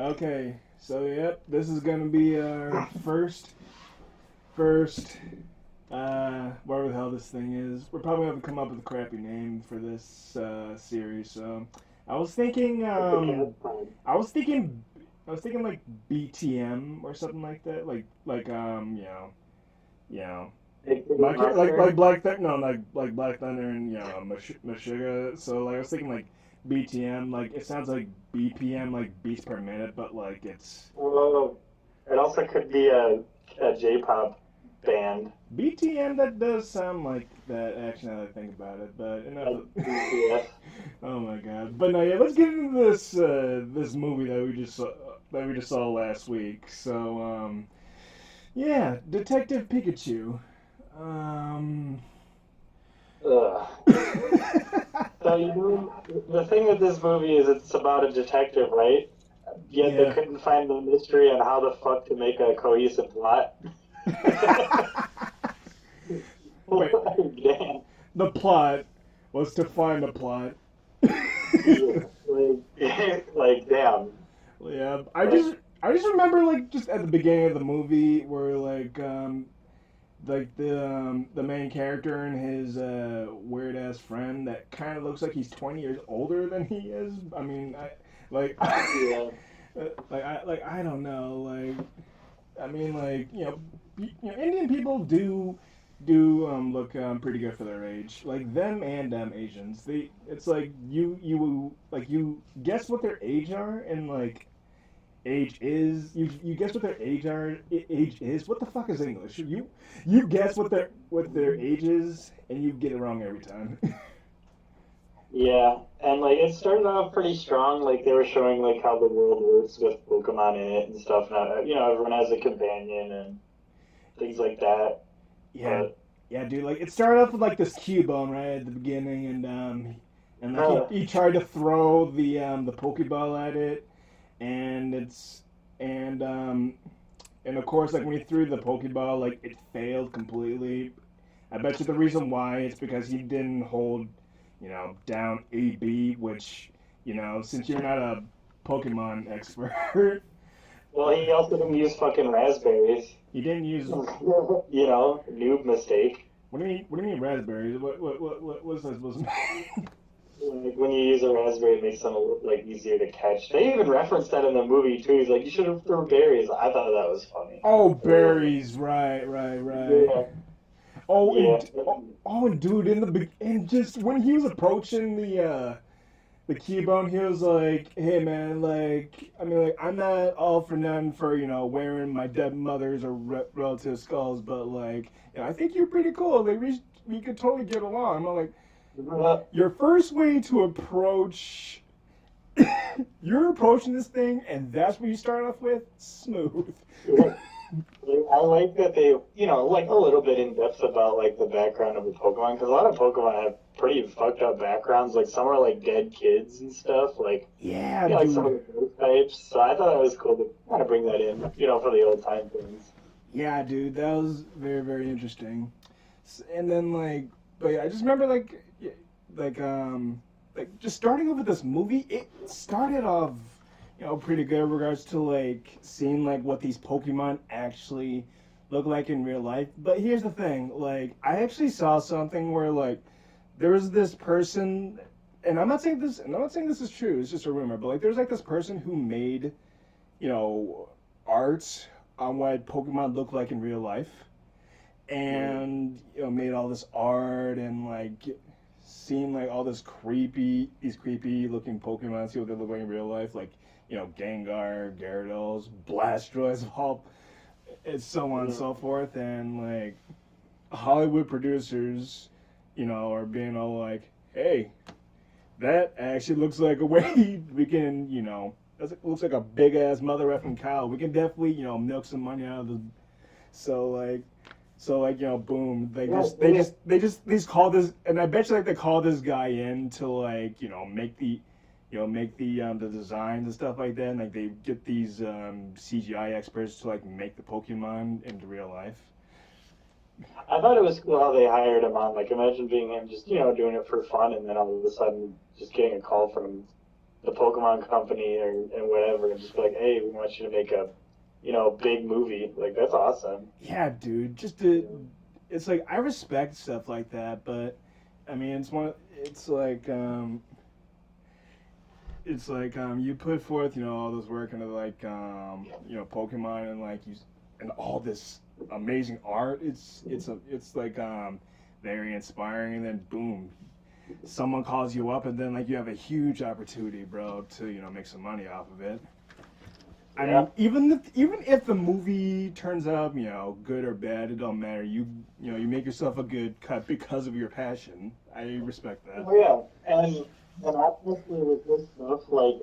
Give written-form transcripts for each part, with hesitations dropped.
Okay, so yep, this is gonna be our first, whatever the hell this thing is. We're probably gonna have to come up with a crappy name for this series. So, I was thinking, It's a cat time. I was thinking, I was thinking like BTM or something like that, you know, Big Titty like Monster. Black Thunder, no, like Black Thunder and Meshuggah. So like I was thinking like BTM, like it sounds like BPM, like beats per minute, but like it's Oh, it also could be a J-pop band, BTM. That does sound like that. Actually, now that I think about it, but enough. like Of, BTS. oh my god! But no, yeah, let's get into this movie that we just saw last week. So yeah, Detective Pikachu. Um. Ugh. So the thing with this movie is it's about a detective, right? Yet they yeah. couldn't find the mystery on how the fuck to make a cohesive plot. Wait, Damn. the plot was to find the plot. Yeah. Like damn. yeah, Like, I just remember like just at the beginning of the movie where like the main character and his weird ass friend that kind of looks like he's 20 years older than he is. I mean, I like yeah. like I don't know, like I mean, like Indian people do look pretty good for their age. Like them and Asians, they it's like you guess what their age are and like age is you guess what their age is. What the fuck is English? You guess what their age is and you get it wrong every time. Yeah, and like it started off pretty strong. Like they were showing like how the world works with Pokemon in it and stuff. Now, everyone has a companion and things like that. yeah, But yeah, dude. Like it started off with like this Cubone right at the beginning, and like uh, he tried to throw the Pokeball at it, and and um and of course like when he threw the Pokeball, like it failed completely. I bet you the reason why it's because he didn't hold, down AB, which since you're not a Pokemon expert, well, he also didn't use fucking raspberries. he didn't use. Noob mistake. What do you mean? What do you mean raspberries? What's that supposed to mean? Like when you use a raspberry, it makes them like easier to catch. They even referenced that in the movie too. He's like, you should have thrown berries. I thought that was funny. Oh, A little berries! Right, right, right. bit. Oh, Yeah, and dude, and just when he was approaching the Cubone, he was like, "Hey, man, like, I mean, like, I'm not all for none for wearing my dead mother's or relative skulls, but like, I think you're pretty cool. Like, we could totally get along." I'm like, yeah. your first way to approach, you're approaching this thing, and that's what you start off with, smooth. I like that they, like a little bit in depth about like the background of the Pokemon because a lot of Pokemon have pretty fucked up backgrounds. Like some are like dead kids and stuff. Like Yeah, like some of dude. the ghost types. So I thought it was cool to kind of bring that in, for the old time things. Yeah, dude, that was very, very interesting. And then but yeah, I just remember like like just starting off with this movie. It started off, pretty good in regards to like seeing like what these Pokemon actually look like in real life. But here's the thing, like I actually saw something where like there was this person, and I'm not saying this is true. It's just a rumor, but like there's like this person who made art on what Pokemon look like in real life, Mm. and made all this art and like seeing like all these creepy looking Pokemon, see what they look like in real life, like Gengar, Gyarados, Blastoise, all and so on and Mm. so forth, and like Hollywood producers, are being all like, hey, that actually looks like a way we can, that looks like a big ass mother effing cow. We can definitely, milk some money out of the. So like, boom. Yeah, They just call this, and I bet you like they call this guy in to like, make the designs and stuff like that. And like they get these CGI experts to like make the Pokemon into real life. I thought it was cool how they hired him on. Like, imagine being him just, doing it for fun, and then all of a sudden just getting a call from the Pokemon company and whatever, and just be like, hey, we want you to make a, big movie. Like that's awesome. Yeah, dude. It's like I respect stuff like that, but I mean, it's like you put forth all this work into like Pokemon and like you and all this amazing art. It's like very inspiring, and then boom, someone calls you up, and then like you have a huge opportunity, bro, to make some money off of it. I Yeah. mean, even if the movie turns out, good or bad, it don't matter. You make yourself a good cut because of your passion. I respect that. Oh yeah, and honestly with this stuff, like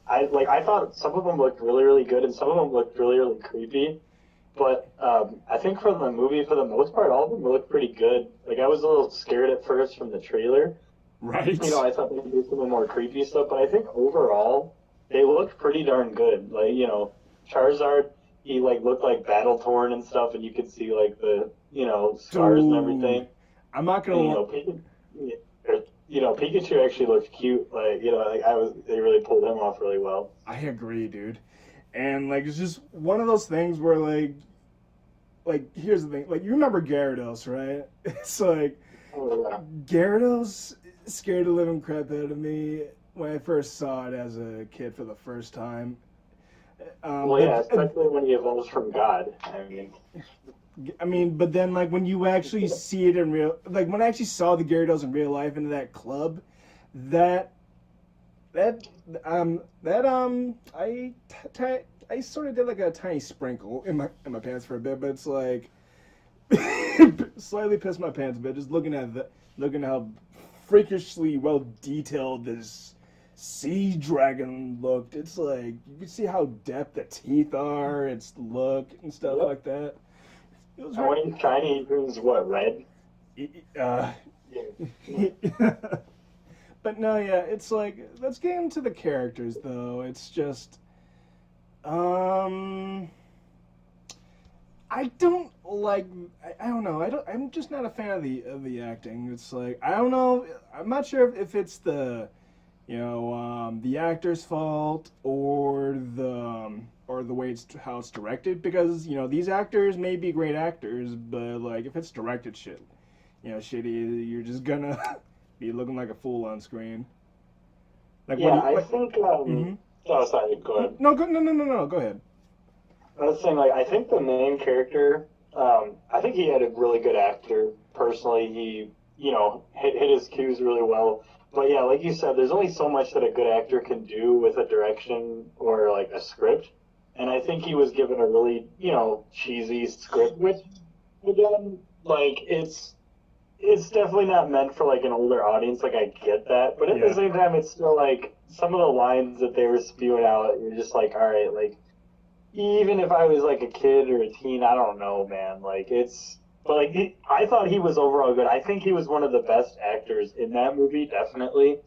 I thought some of them looked really really good, and some of them looked really really creepy. But I think for the movie, for the most part, all of them looked pretty good. Like I was a little scared at first from the trailer. Right? I thought they'd do some of the more creepy stuff, but I think overall they looked pretty darn good. Like Charizard, he like looked like battle torn and stuff, and you could see like the scars and Dude, everything. I'm not And gonna. Pikachu actually looked cute. Like like they really pulled him off really well. I agree, dude. And like it's just one of those things where like here's the thing. Like you remember Gyarados, right? It's like Oh yeah. Gyarados scared the living crap out of me when I first saw it as a kid for the first time. Well, yeah, especially when he evolves from God. But then like when you actually see it in real, like when I actually saw the Gyarados in real life into that club, that that I sort of did like a tiny sprinkle in my pants for a bit, but it's like slightly pissed my pants a bit just looking how freakishly well detailed this sea dragon looked. It's like you can see how depth the teeth are, its look and stuff Yep. like that. It was And very, when he's shiny, he turns what, red? uh, Yeah. but no, yeah, it's like let's get into the characters though. It's just um I don't like. I don't know. I'm just not a fan of the acting. It's like I don't know. I'm not sure if it's the actor's fault or the way how it's directed, because these actors may be great actors, but like if it's directed shitty, you're just gonna be looking like a fool on screen. Like what Yeah, do you I like? think. Mm-hmm. Oh, sorry. Go ahead. No. Go ahead. I was saying, like, I think the main character. I think he had a really good actor. Personally, he hit his cues really well. But yeah, like you said, there's only so much that a good actor can do with a direction or like a script. And I think he was given a really cheesy script, which again, like it's definitely not meant for like an older audience. Like I get that, but at the Yeah. same time, it's still like some of the lines that they were spewing out. You're just like, all right, like even if I was like a kid or a teen, I don't know, man. Like it's, but like I thought he was overall good. I think he was one of the best actors in that movie, definitely.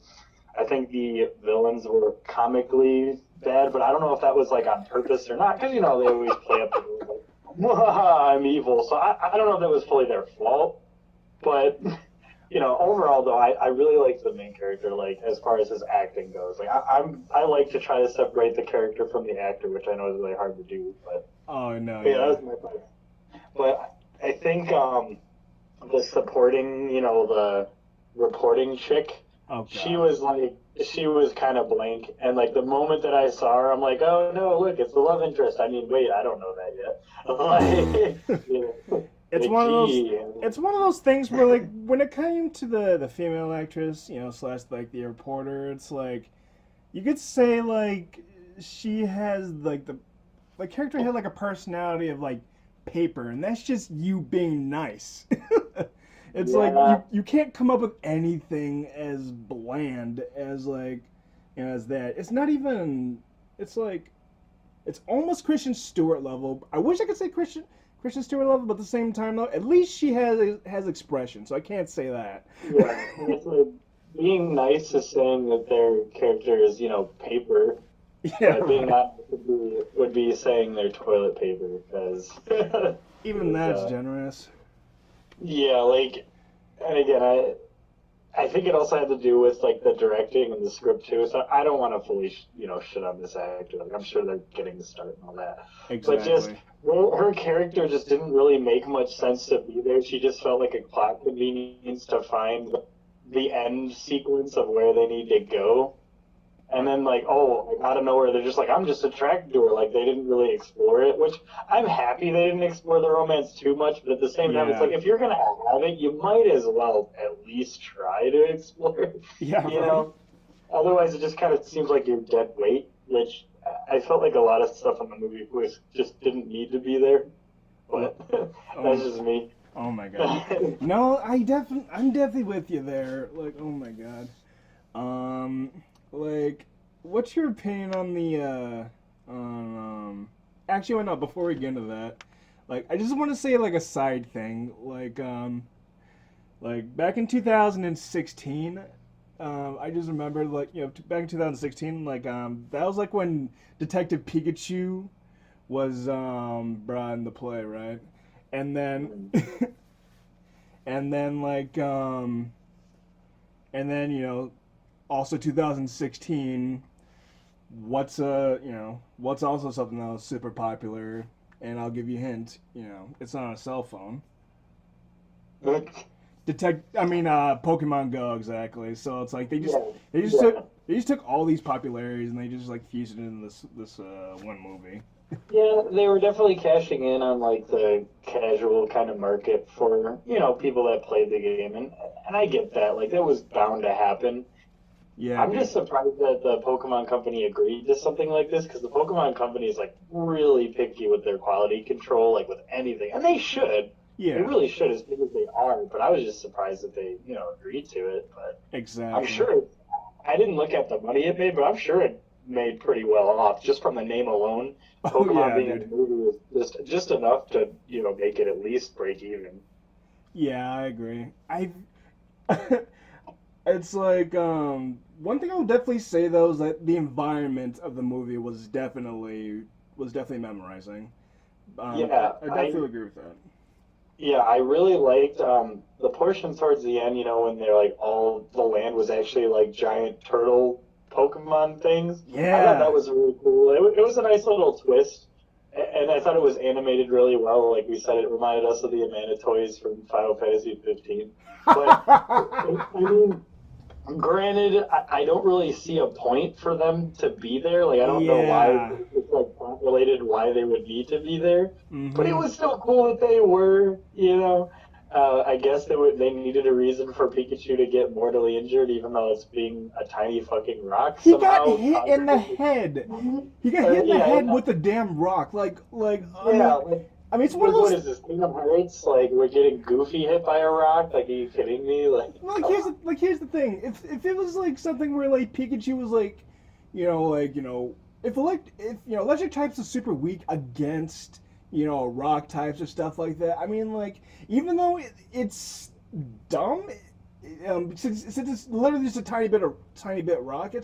I think the villains were comically bad, but I don't know if that was like on purpose or not, because they always play up the like, I'm evil. So I don't know if that was fully their fault. But overall though, I really like the main character. Like as far as his acting goes, like I like to try to separate the character from the actor, which I know is really hard to do. Oh no, But yeah, that yeah. was my part. But I think the supporting, the reporting chick, Oh she god. was like she was kind of blank, and like the moment that I saw her, I'm like, oh no, look, it's the love interest. I mean, wait, I don't know that yet. Like, it's like one of those gee, it's one of those things where like when it came to the female actress, slash like the reporter, it's like you could say like she has like the character had like a personality of like paper, and that's just you being nice. It's like yeah, you can't come up with anything as bland as like as that. It's not even. It's like it's almost Christian Stewart level. I wish I could say Christian Stewart level, but at the same time though, at least she has expression, so I can't say that. yeah. And it's like being nice is saying that their character is, paper, Yeah, but being right. honest would be saying they're toilet paper because Even because that's generous. yeah, like and again, I think it also had to do with like the directing and the script too. So I don't want to fully, shit on this actor. Like I'm sure they're getting the start and all that. But just Exactly. her character just didn't really make much sense to be there. She just felt like a plot convenience to find the end sequence of where they need to go. And then like, oh, like out of nowhere, they're just like, I'm just attracted to her. Like they didn't really explore it, which I'm happy they didn't explore the romance too much. But at the same time, it's Yeah. like if you're gonna have it, you might as well at least try to explore it. Yeah. You Right. know, otherwise it just kind of seems like you're dead weight. Which I felt like a lot of stuff in the movie was just didn't need to be there. But that's Oh. just me. Oh my god. No, I'm definitely with you there. Like, oh my god. Um, like, what's your opinion on the on Actually, why not? Before we get into that, like, I just want to say like a side thing. Like back in 2016, I just remember like back in 2016, like that was like when Detective Pikachu was brought into play, right? And then and then like and then also 2016, what's also something that was super popular, and I'll give you a hint, it's not a cell phone. Pokemon Go, exactly. So it's like Yeah. they just took all these popularities and they just like fused it into this one movie. Yeah, they were definitely cashing in on like the casual kind of market for, people that played the game and I get that. Like that was bound to happen. Yeah, I'm dude. just surprised that the Pokemon Company agreed to something like this because the Pokemon Company is like really picky with their quality control, like with anything. And they should. They Yeah, really should as big as they are, but I was just surprised that they, agreed to it. But I'm exactly. sure I didn't look at the money it made, but I'm sure it made pretty well off just from the name alone. Oh Pokemon yeah, being in dude. the movie was just enough to make it at least break even. Yeah, I agree. It's like one thing I'll definitely say though is that the environment of the movie was definitely memorizing. Yeah, I definitely agree with that. I really liked the portion towards the end. When they're like all the land was actually like giant turtle Pokemon things. I thought that Yeah. was really cool. It was a nice little twist. And I thought it was animated really well. Like we said, it reminded us of the Amanda toys from Final Fantasy 15. But I mean, granted, I don't really see a point for them to be there. Like, I don't know why Yeah. it's like plot related why they would need to be there. But it Mm-hmm. was still cool that they were. I guess they needed a reason for Pikachu to get mortally injured, even though it's being a tiny fucking rock He got somehow. hit in the head. He got hit in the Yeah, head with a damn rock. yeah. Like, It's one of what those. is this? Kingdom Hearts? Like, we're getting Goofy hit by a rock? Like, are you kidding me? Like, Like come on. here's the thing. If it was like something where like Pikachu was like, if electric types are super weak against rock types or stuff like that. I mean, like, even though it's dumb, since it's literally just a tiny bit rock,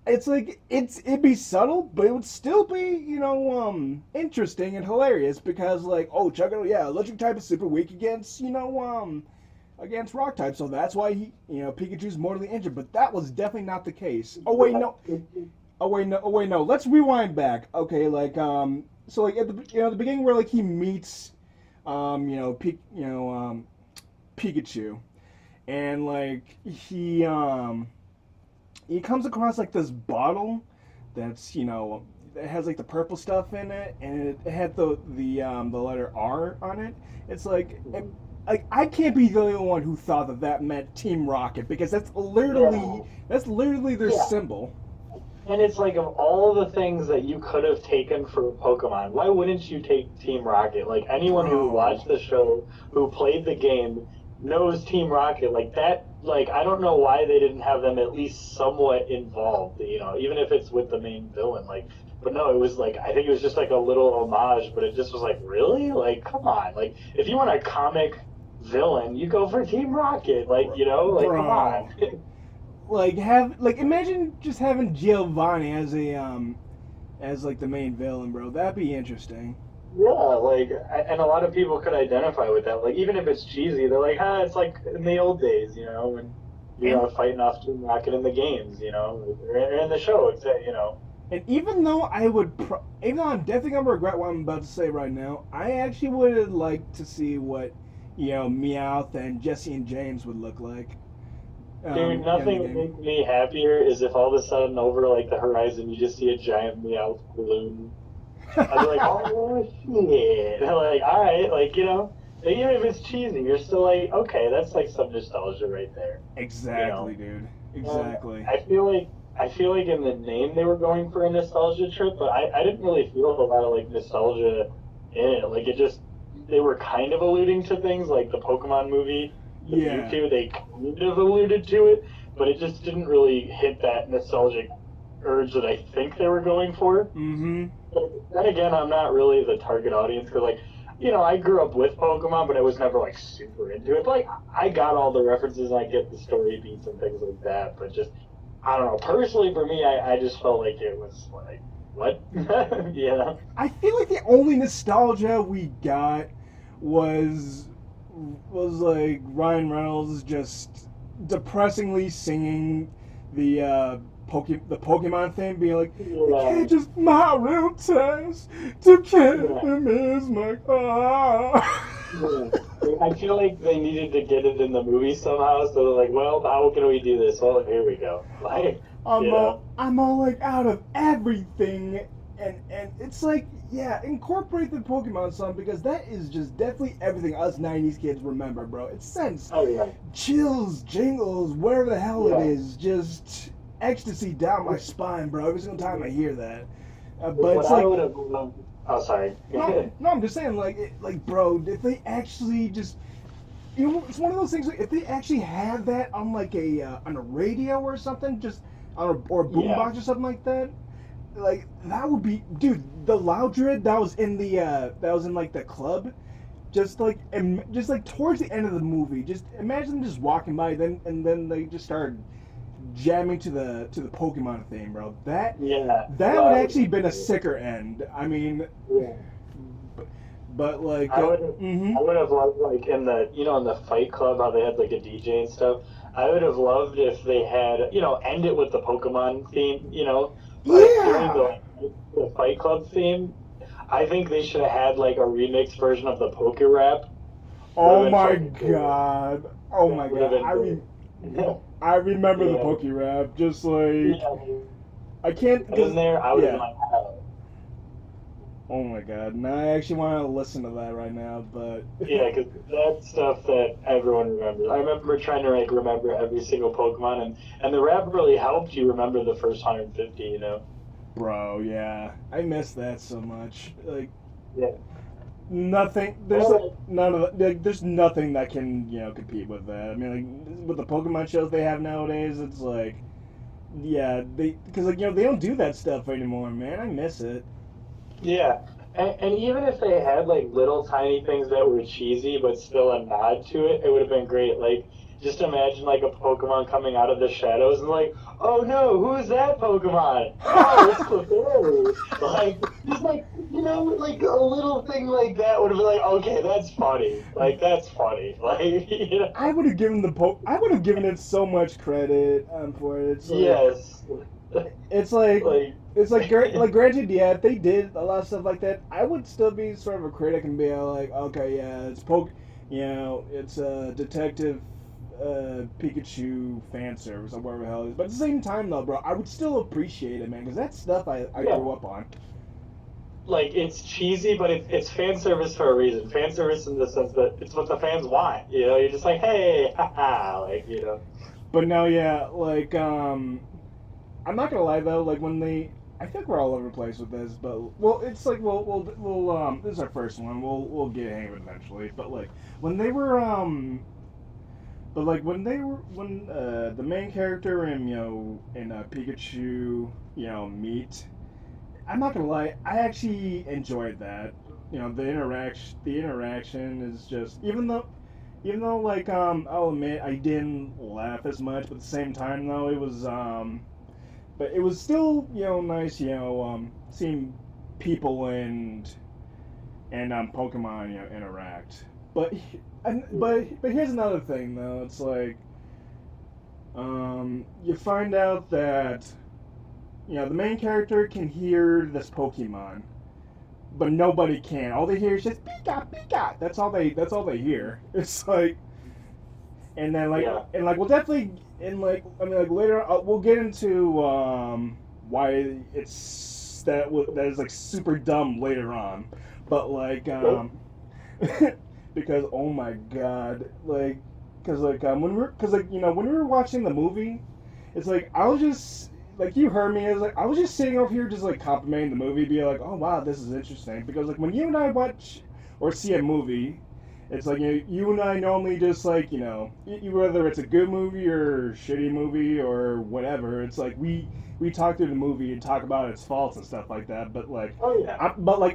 it'd be subtle, but it would still be interesting and hilarious because like, oh, check it out, yeah, electric type is super weak against rock type, so that's why Pikachu's mortally injured. But that was definitely not the case. Oh wait, no. Oh wait, no. Let's rewind back. Okay, so like at the beginning where like he meets Pikachu, and like he comes across like this bottle that's it has like the purple stuff in it, and it had the letter R on it. It's like I can't be the only one who thought that meant Team Rocket because Yeah. that's literally their Yeah. symbol. And it's like, of all the things that you could have taken for Pokemon, why wouldn't you take Team Rocket? Like, anyone who Bro. watched the show, who played the game, knows Team Rocket. Like, that, like, I don't know why they didn't have them at least somewhat involved, even if it's with the main villain. Like, but no, it was like, I think it was just like a little homage, but it just was like, really? Like, come on. Like, if you want a comic villain, you go for Team Rocket. Like, like, come on. Bro. Imagine just having Giovanni as like the main villain, bro. That'd be interesting. Yeah, like, and a lot of people could identify with that. Like, even if it's cheesy, they're like, it's like in the old days, when you're And fighting off Team Rocket in the games, or in the show, And even though even though I'm definitely gonna regret what I'm about to say right now, I actually would like to see what, Meowth and Jesse and James would look like. Dude, In the nothing would game. make me happier is if all of a sudden over like the horizon you just see a giant Meowth balloon. I'd be like, oh shit! Like, all right, like even if it's cheesy, you're still like, okay, that's like some nostalgia right there, you Exactly, know. dude. And Exactly. I feel like in the name they were going for a nostalgia trip, but I didn't really feel a lot of like nostalgia in it. Like it just they were kind of alluding to things like the Pokemon movie, the Yeah. Mewtwo. They kind of alluded to it, but it just didn't really hit that nostalgic urge that I think they were going for. Mm-hmm. But then again, I'm not really the target audience because, like, I grew up with Pokemon, but I was never like super into it. But, like, I got all the references and I get the story beats and things like that. But just, I don't know. Personally, for me, I just felt like it was like, what? Yeah. I feel like the only nostalgia we got was like Ryan Reynolds just depressingly singing the the Pokemon thing, being like, "The Yeah. kid just my real test to kill Yeah. him is my ah." Yeah. I feel like they needed to get it in the movie somehow, so they're like, well, how can we do this? Well, here we go. Like, you know. I'm all like out of everything, and it's like, yeah, incorporate the Pokemon song because that is just definitely everything us '90s kids remember, bro. It sends Oh, yeah. chills, jingles, whatever the hell it Yeah. is, just ecstasy down my spine, bro. Every single time I hear that. But What it's I like, would have loved. Oh, sorry. no, I'm just saying, like, bro, if they actually just, it's one of those things. Like, if they actually had that on like on a radio or something, just on or a Yeah. boombox or something like that, like that would be, dude. The Loudred that was in the like the club, just like towards the end of the movie. Just imagine them just walking by, then they just started jamming to the Pokemon theme, bro. Yeah. That would That would actually be been a great. sicker end. I mean, Yeah. but like, I would mm-hmm. I would have loved like in the Fight Club how they had like a DJ and stuff. I would have loved if they had end it with the Pokemon theme, but during Yeah. the Fight Club theme, I think they should have had like a remix version of the Poke Rap. Would have Oh been my fucking cool. god. Oh That my would have god. been great. I remember the Yeah, Poke Rap. Just like yeah. I can't In because there, I would have been yeah. like, oh. Oh my god. Now I actually want to listen to that right now, but Yeah, because that's stuff that everyone remembers. I remember trying to like remember every single Pokemon, and the rap really helped you remember the first 150. bro, yeah. I miss that so much. Like Yeah. nothing there's like Well, none of the, like, there's nothing that can, compete with that. I mean, like with the Pokemon shows they have nowadays, it's like yeah, they because like they don't do that stuff anymore, man. I miss it. yeah, and even if they had like little tiny things that were cheesy but still a nod to it, it would have been great. Like, just imagine like a Pokemon coming out of the shadows and like, oh no, who's that Pokemon? Oh, it's Clefairy. Like, just like like a little thing like that would have been like, okay, that's funny. Like, that's funny. Like, I would have given it so much credit for it. Yes. It's like Like, like granted, yeah, if they did a lot of stuff like that, I would still be sort of a critic and be like, okay, yeah, it's a Detective Pikachu fan service or whatever the hell it is. But at the same time, though, bro, I would still appreciate it, man, because that's stuff I yeah. grew up on. Like, it's cheesy, but it's fan service for a reason. Fan service in the sense that it's what the fans want. You're just like, hey, haha, like. But now, yeah, like I'm not gonna lie though, like when I think we're all over the place with this, but well, it's like we'll this is our first one. We'll get a hang of it eventually. But like when they were when the main character and Pikachu meet, I'm not gonna lie, I actually enjoyed that. The interaction is just even though like I'll admit I didn't laugh as much, but at the same time though it was but it was still nice seeing people and and Pokemon interact. But but here's another thing though. It's like you find out that the main character can hear this Pokemon, but nobody can. All they hear is just Pika Pika. That's all they hear. It's like, and then Yeah. we'll definitely, and I mean later we'll get into why it's that is like super dumb later on, but because oh my god, because when we were watching the movie, it's like I was just like you heard me. I was just sitting over here just like complimenting the movie, being like, oh wow, this is interesting. Because like when you and I watch or see a movie, it's like you and I normally just like whether it's a good movie or shitty movie or whatever. It's like we talk through the movie and talk about its faults and stuff like that. But Oh yeah.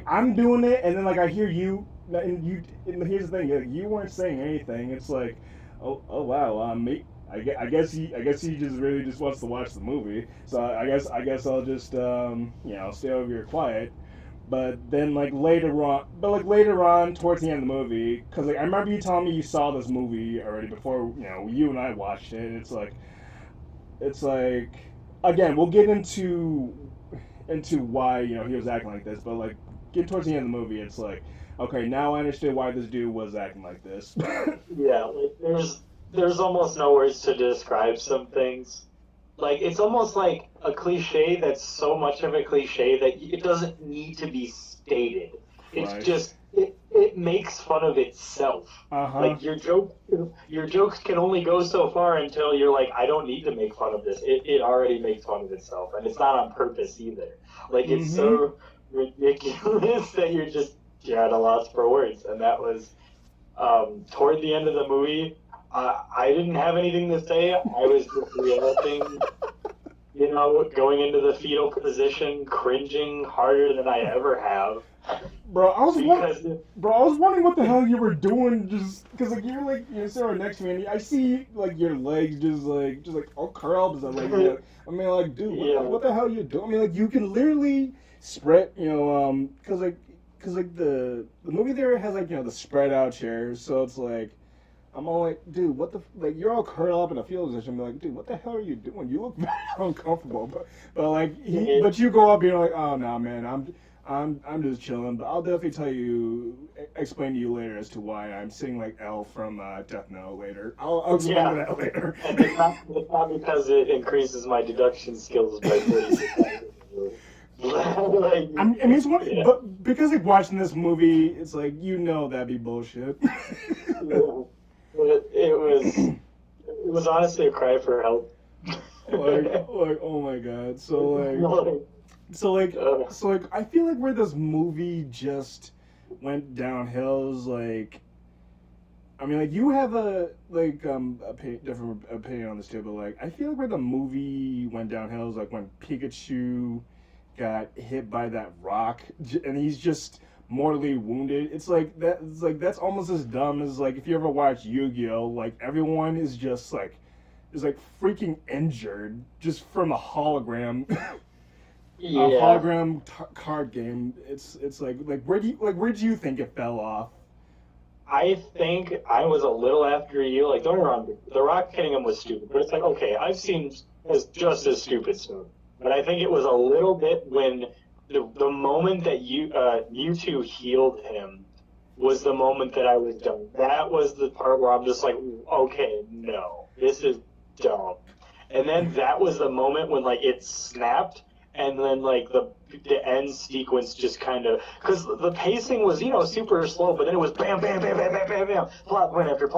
I'm doing it, and then I hear you, and here's the thing, you weren't saying anything. It's like, oh wow, I guess he just really just wants to watch the movie. So I guess I'll just stay over here quiet. But then later on towards the end of the movie, because I remember you telling me you saw this movie already before you and I watched it. And it's like again we'll get into why he was acting like this, but getting towards the end of the movie, it's like, okay, now I understand why this dude was acting like this. Yeah, like there's almost no words to describe some things. Like it's almost like a cliche that's so much of a cliche that it doesn't need to be stated. It's Right. just it makes fun of itself. Uh huh. Like your jokes can only go so far until you're like, I don't need to make fun of this. It already makes fun of itself, and it's not on purpose either. Like it's Mm-hmm. so ridiculous that you're at a loss for words, and that was toward the end of the movie. I didn't have anything to say. I was just reacting, going into the fetal position, cringing harder than I ever have. Bro, Because, I was wondering what the hell you were doing, just because you're sitting next to me, and I see your legs just all curled. I mean, dude, yeah, what the hell you doing? I mean, you can literally spread, because the movie there has the spread out chairs, so it's like. I'm all like, dude, what the you're all curled up in a fetal position. I'm like, dude, what the hell are you doing? You look very uncomfortable. But you go up, you're like, oh no, man, I'm just chilling. But I'll definitely explain to you later as to why I'm sitting like L from Death Note later. I'll explain yeah. that later. And it's not because it increases my deduction skills by 40%. Like, I mean, it's one, yeah. but because watching this movie, it's like that'd be bullshit. Yeah. But it was honestly a cry for help. Oh my god. So I feel like where this movie just went downhill is I mean you have a different opinion on this too, but I feel like where the movie went downhill is when Pikachu got hit by that rock and he's just mortally wounded. That's almost as dumb as if you ever watch Yu-Gi-Oh! Everyone is just is freaking injured just from a hologram. A Yeah. card game. It's where do you think it fell off? I think I was a little after you. Like, don't get me wrong, the Rock hitting him was stupid, but it's like, okay, I've seen as just as stupid stuff. But I think it was a little bit when the moment that you two healed him was the moment that I was done. That was the part where I'm just like, okay, no, this is dumb. And then that was the moment when it snapped, and then the end sequence just kind of, because the pacing was super slow, but then it was bam bam bam bam bam bam bam, plot point after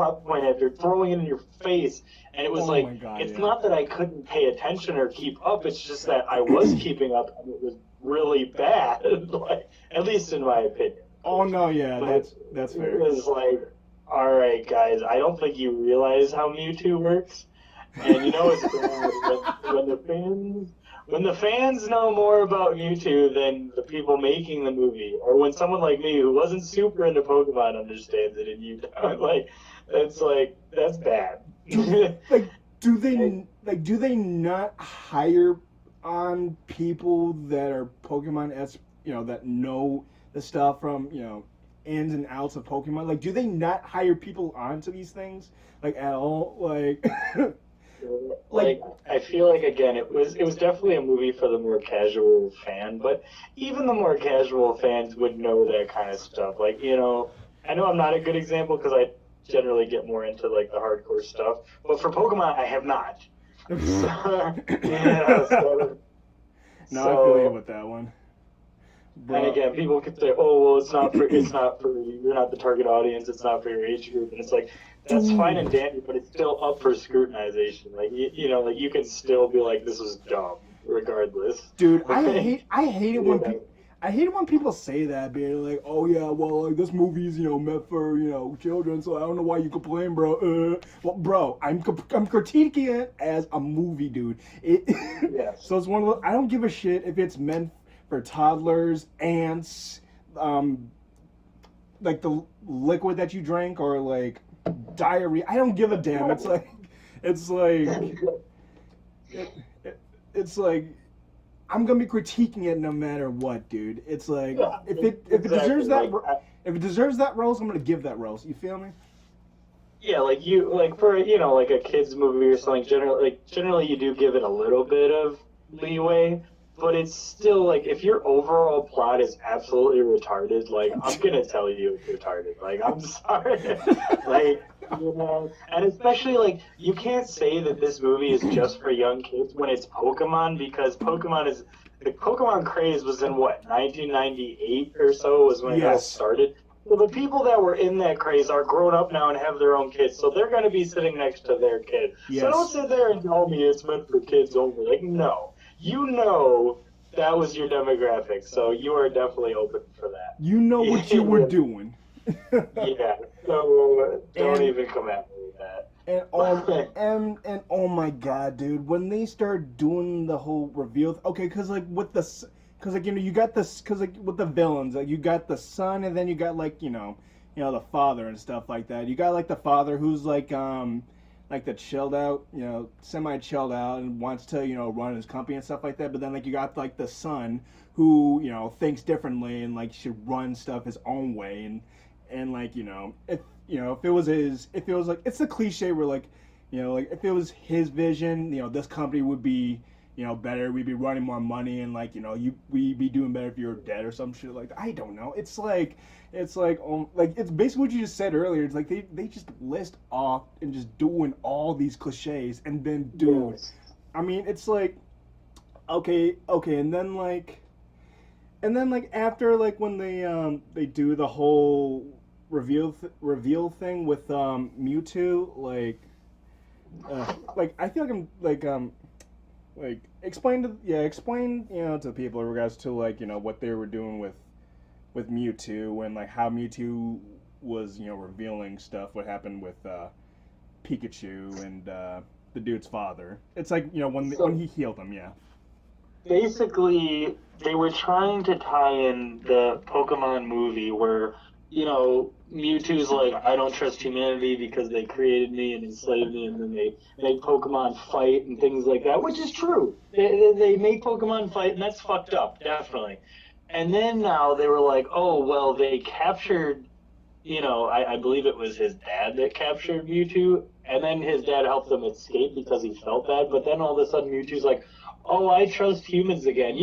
throwing it in your face, and it was Oh my god! it's Yeah. not that I couldn't pay attention or keep up, it's just that I was keeping up and it was really bad, at least in my opinion. Oh no! Yeah, But that's it fair. was all right, guys, I don't think you realize how Mewtwo works. And it's bad when the fans know more about Mewtwo than the people making the movie, or when someone like me who wasn't super into Pokemon understands it, and you don't, that's bad. Do do they not hire on people that are Pokemon that know the stuff from ins and outs of Pokemon? Like, do they not hire people onto these things like at all? Like, Like I feel like again it was definitely a movie for the more casual fan, but even the more casual fans would know that kind of stuff. Like, I know I'm not a good example because I generally get more into like the hardcore stuff, but for Pokemon I have not. So, yeah, so, no, I feel you so with that one. and Bro. again, people could say, "Oh, well, it's not for you're not the target audience. It's not for your age group." And it's like that's fine and Dude. dandy, but it's still up for scrutinization. Like like you can still be like, "This is dumb," regardless. Dude, Like, I hate it when yeah, I hate it when people say that, being like, "Oh yeah, well, like this movie's meant for children, so I don't know why you complain, bro." Well, bro, I'm critiquing it as a movie, dude. It yes, so it's one of those. I don't give a shit if it's meant for toddlers, ants, like the liquid that you drank, or like diarrhea. I don't give a damn. It's like, it, it's like I'm gonna be critiquing it no matter what, dude. It's like yeah, if it deserves exactly. that if it deserves that rose, I'm gonna give that rose. You feel me? Yeah, like like for like a kids movie or something. Generally you do give it a little bit of leeway, but it's still like if your overall plot is absolutely retarded, like I'm gonna tell you it's retarded. Like I'm sorry, like and especially like you can't say that this movie is just for young kids when it's Pokemon because the Pokemon craze was in what 1998 or so was when it all Yes, started. Well, the people that were in that craze are grown up now and have their own kids, so they're going to be sitting next to their kid. So don't yes. sit there and tell me it's meant for kids only. Like, no. You know that was your demographic, so you are definitely open for that. You know what you were doing. Yeah, so don't and even come at me with that. and oh my god, dude, when they start doing the whole reveal, okay, because like with the, because like you got this, because like with the villains, like you got the son, and then you got like the father and stuff like that. You got like the father who's like the chilled out, semi chilled out and wants to run his company and stuff like that. But then like you got like the son who thinks differently and like should run stuff his own way and like if it was like it's a cliche where like like if it was his vision, this company would be better, we'd be running more money and like we'd be doing better if you were dead or some shit like that. I don't know, like it's basically what you just said earlier. It's like they just list off and just doing all these cliches and then dude, Yes. I mean it's like okay and then like after like when they do the whole reveal thing with Mewtwo, like I feel like I'm like explain to people in regards to like what they were doing with Mewtwo and like how Mewtwo was revealing stuff, what happened with Pikachu and the dude's father. It's like when he healed him, yeah. Basically, they were trying to tie in the Pokemon movie where, Mewtwo's like, I don't trust humanity because they created me and enslaved me, and then they make Pokemon fight and things like that, which is true. They make Pokemon fight, and that's fucked up, definitely. And then now they were like, oh, well, they captured, I believe it was his dad that captured Mewtwo, and then his dad helped them escape because he felt bad, but then all of a sudden Mewtwo's like, oh, I trust humans again.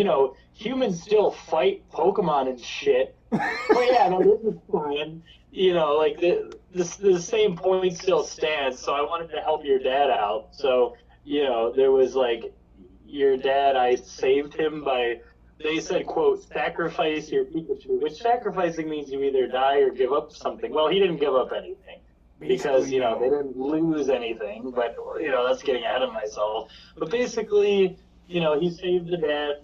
Humans still fight Pokemon and shit. But yeah, no, this is fine. Like the same point still stands. So I wanted to help your dad out. So there was like your dad. I saved him by. They said, "quote sacrifice your Pikachu," which sacrificing means you either die or give up something. Well, he didn't give up anything because Basically, they no. didn't lose anything. But that's getting ahead of myself. But basically, he saved the dad,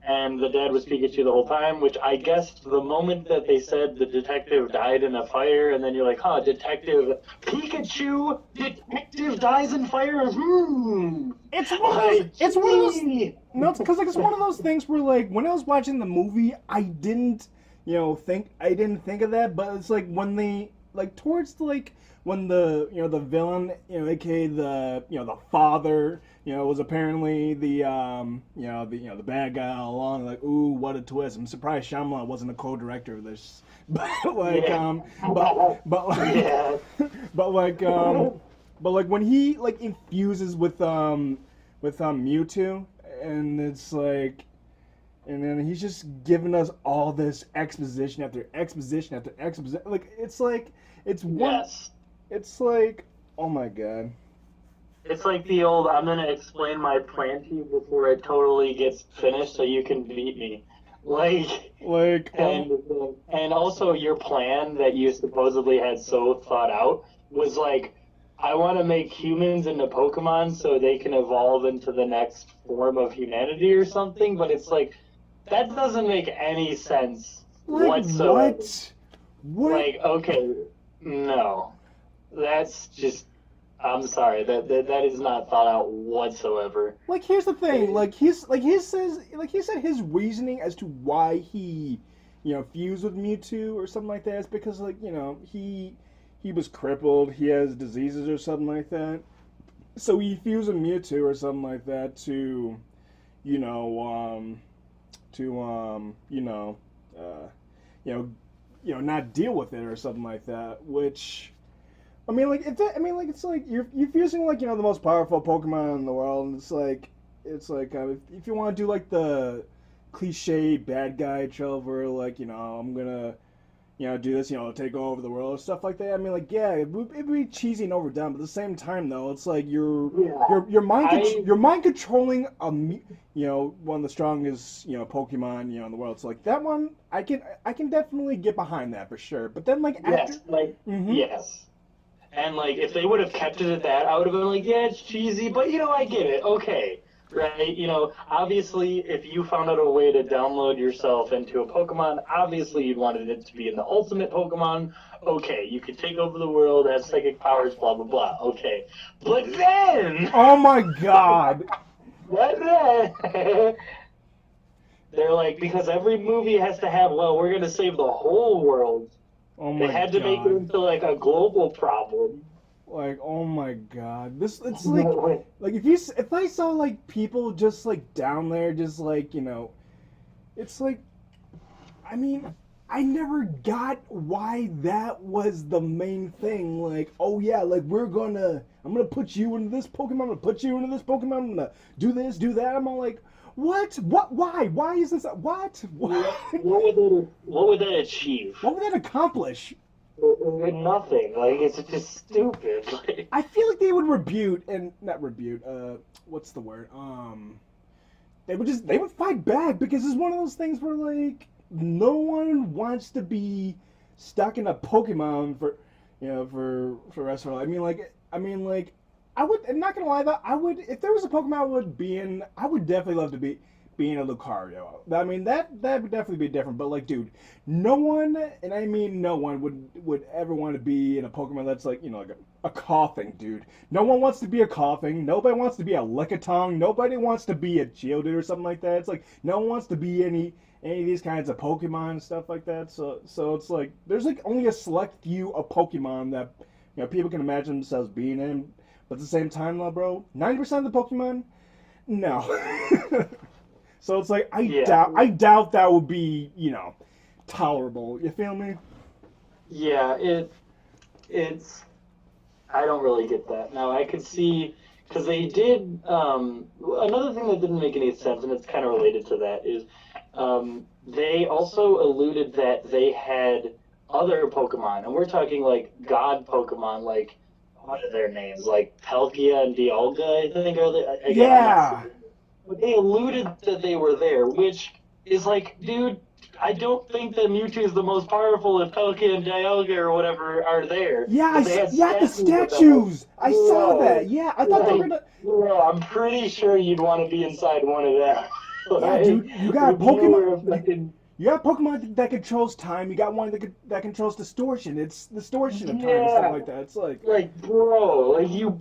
and the dad was Pikachu the whole time, which I guess the moment that they said the detective died in a fire, and then you're like, huh, Detective Pikachu, detective dies in fire? It's one of those. Like, It's one of those. gee. No, because like it's one of those things where like when I was watching the movie, I didn't think of that, but it's like when they like towards like when the the villain, aka the father, was apparently the the bad guy all along. Like, ooh, what a twist! I'm surprised Shyamalan wasn't a co-director of this. But like Yeah. but like Yeah. but like but like when he like infuses with Mewtwo, and it's like, and then he's just giving us all this exposition after exposition after exposition. Like it's one. Yes. It's like, oh my god. It's like the old "I'm gonna explain my plan to you before it totally gets finished, so you can beat me." Like, Like, and also your plan that you supposedly had so thought out was like, I want to make humans into Pokemon so they can evolve into the next form of humanity or something. But it's like that doesn't make any sense whatsoever. What? Like, okay, no, that's just. I'm sorry, that is not thought out whatsoever. Like, here's the thing. He said his reasoning as to why he, fused with Mewtwo or something like that is because he was crippled, he has diseases or something like that. So he fused with Mewtwo or something like that to, you know, to not deal with it or something like that. Which, I mean, like it's like you're fusing like the most powerful Pokemon in the world, and it's like if you want to do like the cliche bad guy trope where like I'm gonna do this, take over the world, stuff like that. I mean, like, yeah, it'd be cheesy and overdone, but at the same time, though, it's like you're mind controlling one of the strongest Pokemon in the world. So like that one, I can definitely get behind that for sure. But then like after, yes. And like if they would have kept it at that, I would have been like, yeah, it's cheesy, but I get it. Okay. Right, obviously, if you found out a way to download yourself into a Pokemon, obviously you'd wanted it to be in the ultimate Pokemon. Okay, you could take over the world, have psychic powers, blah, blah, blah. Okay. But then... Oh my god! But then... They're like, because every movie has to have, well, we're going to save the whole world. Oh my god. They had to make it into, like, a global problem. Like, oh my god, it's like if I saw like people just like down there just like it's like, I mean, I never got why that was the main thing. Like, oh yeah, like I'm gonna put you into this Pokemon, I'm gonna put you into this Pokemon, I'm gonna do this, do that. I'm all like, what? Why is this? What What would that achieve? What would that accomplish? Nothing. Like, it's just stupid. I feel like they would not rebuke. What's the word? They would fight back because it's one of those things where like no one wants to be stuck in a Pokemon for for the rest of their life. I mean like I would. I'm not gonna lie though. I would, if there was a Pokemon I would be in. I would definitely love to be in a Lucario. I mean that would definitely be different. But like, dude, no one, and I mean no one would ever want to be in a Pokemon that's like like a coughing dude. No one wants to be a coughing. Nobody wants to be a Lickitung. Nobody wants to be a Geodude or something like that. It's like no one wants to be any of these kinds of Pokemon and stuff like that. So it's like there's like only a select few of Pokemon that people can imagine themselves being in. But at the same time, though, bro, 90% of the Pokemon, no. So it's like I doubt that would be tolerable. You feel me? Yeah, it's I don't really get that. Now I could see because they did another thing that didn't make any sense, and it's kind of related to that is they also alluded that they had other Pokemon, and we're talking like God Pokemon, like what are their names? Like Palkia and Dialga, I think are they? Yeah. But they alluded that they were there, which is like, dude, I don't think that Mewtwo is the most powerful if Palkia and Dialga or whatever are there. Yeah, the statues. I saw that. Yeah, I thought they were gonna. Yeah, I'm pretty sure you'd want to be inside one of them. Yeah, dude, you got Pokemon. You got Pokemon that controls time. You got one that controls distortion. It's distortion of time and stuff like that. It's like bro, like you.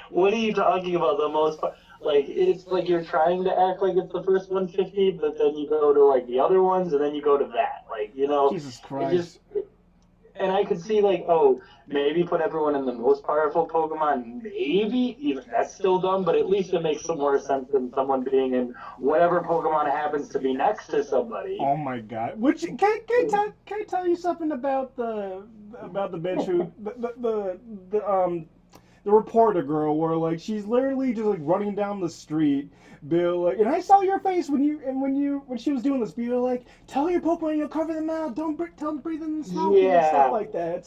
What are you talking about? The most. Like, it's like you're trying to act like it's the first 150, but then you go to, like, the other ones, and then you go to that. Like, Jesus Christ. and I could see like, oh, maybe put everyone in the most powerful Pokemon, maybe even that's still dumb, but at least it makes some more sense than someone being in whatever Pokemon happens to be next to somebody. Oh my god! Which can I tell you something about the bitch who the reporter girl where like she's literally just like running down the street, Bill, like, and I saw your face when she was doing this. Bill, like, tell your Pokemon you'll cover them out. Don't tell them to breathe in the smoke and stuff like that.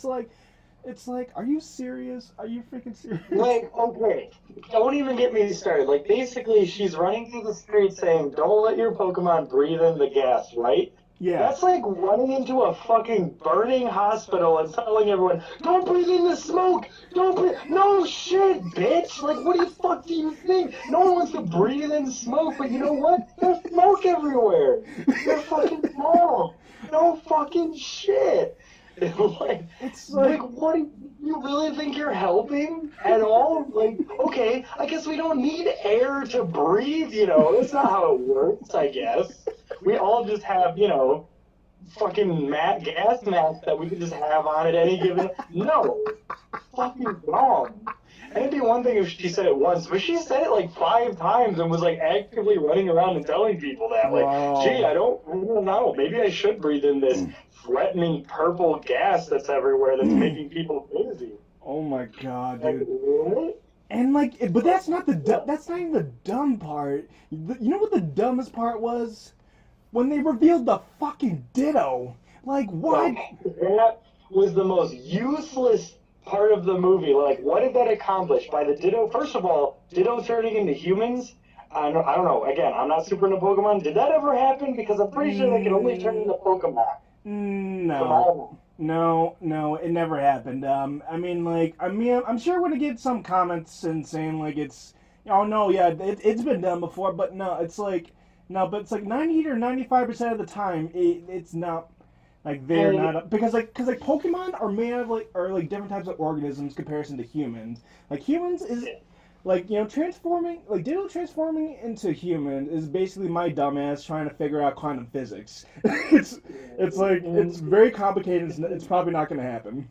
It's like, are you serious? Are you freaking serious? Like, okay, don't even get me started. Like, basically, she's running through the street saying, "Don't let your Pokemon breathe in the gas," right? Yeah. That's like running into a fucking burning hospital and telling everyone, "Don't breathe in the smoke! Don't breathe." No shit, bitch! Like, what the fuck do you think? No one wants to breathe in smoke, but you know what? There's smoke everywhere. You're fucking wrong. No fucking shit. It's like What do you really think you're helping at all? Like, okay, I guess we don't need air to breathe, you know. That's not how it works, I guess. We all just have, you know, fucking gas masks that we can just have on at any given. No, fucking wrong. And it'd be one thing if she said it once, but she said it like 5 times and was like actively running around and telling people that, like, wow. gee, I don't know, maybe I should breathe in this threatening purple gas that's everywhere that's making people crazy. Oh my god, Like, dude. really? And like, but that's not that's not even the dumb part. You know what the dumbest part was? When they revealed the fucking Ditto. Like, what? That was the most useless part of the movie. Like, what did that accomplish by the Ditto? First of all, Ditto turning into humans. I don't know. Again, I'm not super into Pokemon. Did that ever happen? Because I'm pretty sure they can only turn into Pokemon. No, it never happened. I'm sure we're gonna get some comments and saying like it's, oh no, yeah, it's been done before, but no, it's like, no, but it's like 90 or 95% of the time, it's not. Like they're not because Pokemon are made of like different types of organisms comparison to humans. Like humans is like, you know, Ditto transforming into human is basically my dumbass trying to figure out quantum physics. it's like it's very complicated. It's probably not going to happen.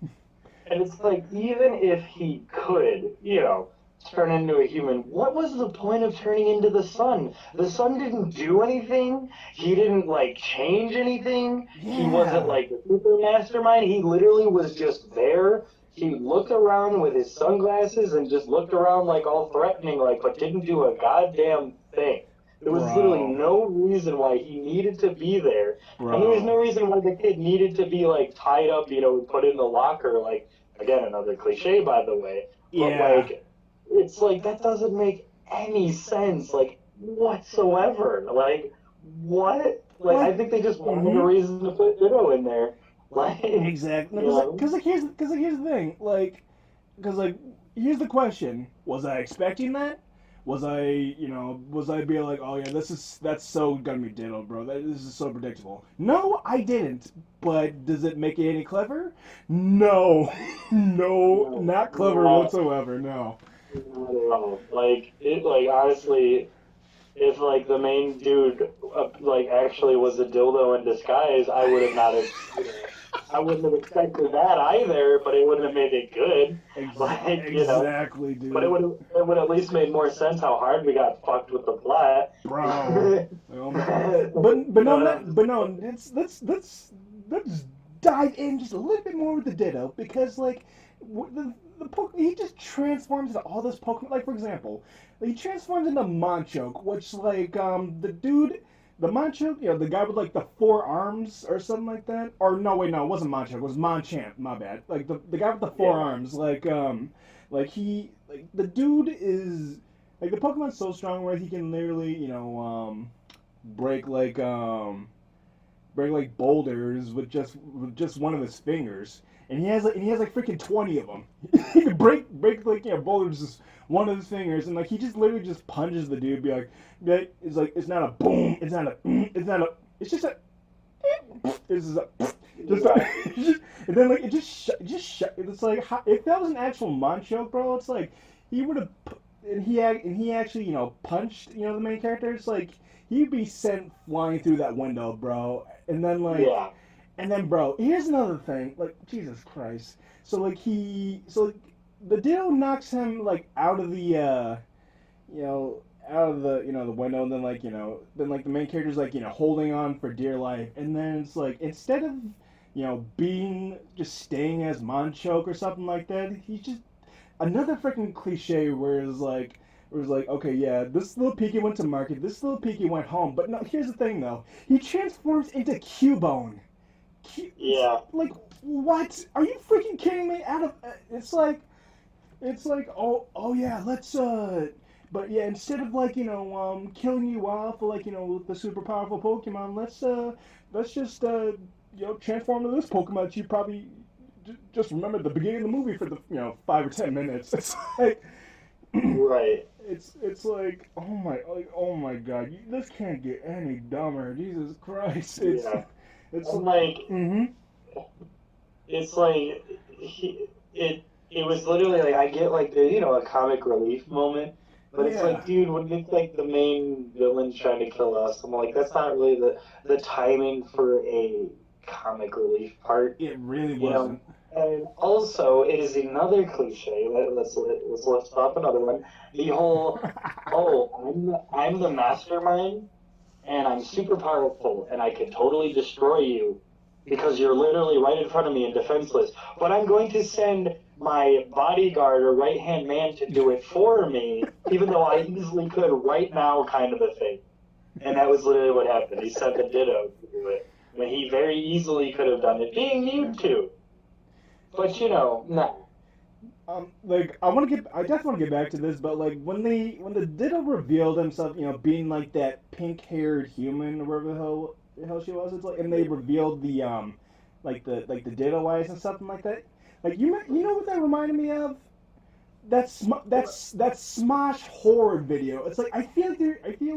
And it's like, even if he could, you know, turn into a human, what was the point of turning into the sun? The sun didn't do anything. He didn't, like, change anything. Yeah. He wasn't, like, a super mastermind. He literally was just there. He looked around with his sunglasses and just looked around, like, all threatening, like, but didn't do a goddamn thing. There was literally no reason why he needed to be there. Bro. And there was no reason why the kid needed to be, like, tied up, you know, put in the locker, like, again, another cliche, by the way. But, like, it's like, that doesn't make any sense, like, whatsoever. Like, what? Like, I think they just wanted a reason to put Ditto in there. Like, exactly. Because here's the thing. Like, here's the question. Was I expecting that? Was I being like, oh yeah, that's so gonna be Ditto, bro. This is so predictable. No, I didn't. But does it make it any clever? No, not clever whatsoever. No. Not at all. Like, honestly, if like the main dude like actually was a dildo in disguise, I would have not have. I wouldn't have expected that either, but it wouldn't have made it good. Exactly, dude. But it would at least made more sense how hard we got fucked with the plot. Bro. Let's dive in just a little bit more with the Ditto, because like he just transforms into all this Pokemon. Like, for example, he transforms into Manchoke, which like the Manchoke, you know, the guy with like the 4 arms or something like that. Or no, wait, no, it wasn't Manchoke, it was Machamp. My bad. Like the guy with the 4 arms, like the dude is like, the Pokemon's so strong where he can literally, you know, break boulders with just one of his fingers. And he has like freaking 20 of them. He can break like, you know, boulders just one of his fingers, and like he just literally just punches the dude. Be like it's not a boom, it's just a it's just a and then like it just it's like, if that was an actual Manchoke, bro, it's like he would have, and he actually, you know, punched, you know, the main character. It's like he'd be sent flying through that window, bro. And then like And then, bro, here's another thing. Like, Jesus Christ. So, like, the Ditto knocks him, like, out of the, you know, out of the, the window, and then, like, the main character's, like, holding on for dear life. And then it's like, instead of, just staying as Monchoke or something like that, he's just another freaking cliche where it's like, okay, yeah, this little Pikachu went to market, this little Pikachu went home. But no, here's the thing, though. He transforms into Cubone. Yeah. Like, what? Are you freaking kidding me? It's like, oh yeah, but yeah, instead of like, killing you off, like, with the super powerful Pokemon, let's just, transform into this Pokemon that you probably just remember at the beginning of the movie for the, 5 or 10 minutes. It's like, Right. it's like, oh my God, this can't get any dumber. Jesus Christ, Yeah. it's I'm like, mm-hmm. it's like it was literally like I get like the a comic relief moment, but it's Yeah. like, dude, when it's like the main villain's trying to kill us, I'm like, that's not really the timing for a comic relief part. It really You know, wasn't. and also it is another cliche. Let's pop another one. The whole, oh, I'm the mastermind, and I'm super powerful, and I can totally destroy you because you're literally right in front of me and defenseless. But I'm going to send my bodyguard or right hand man to do it for me, even though I easily could right now, kind of a thing. And that was literally what happened. He sent the Ditto to do it when he very easily could have done it, being Mewtwo. But no. Like I definitely want to get back to this, but like when the Ditto revealed himself, being like that pink-haired human or whatever the hell she was, it's like, and they revealed the the Ditto eyes and something like that. Like you know what that reminded me of? That Smosh horror video. It's like I feel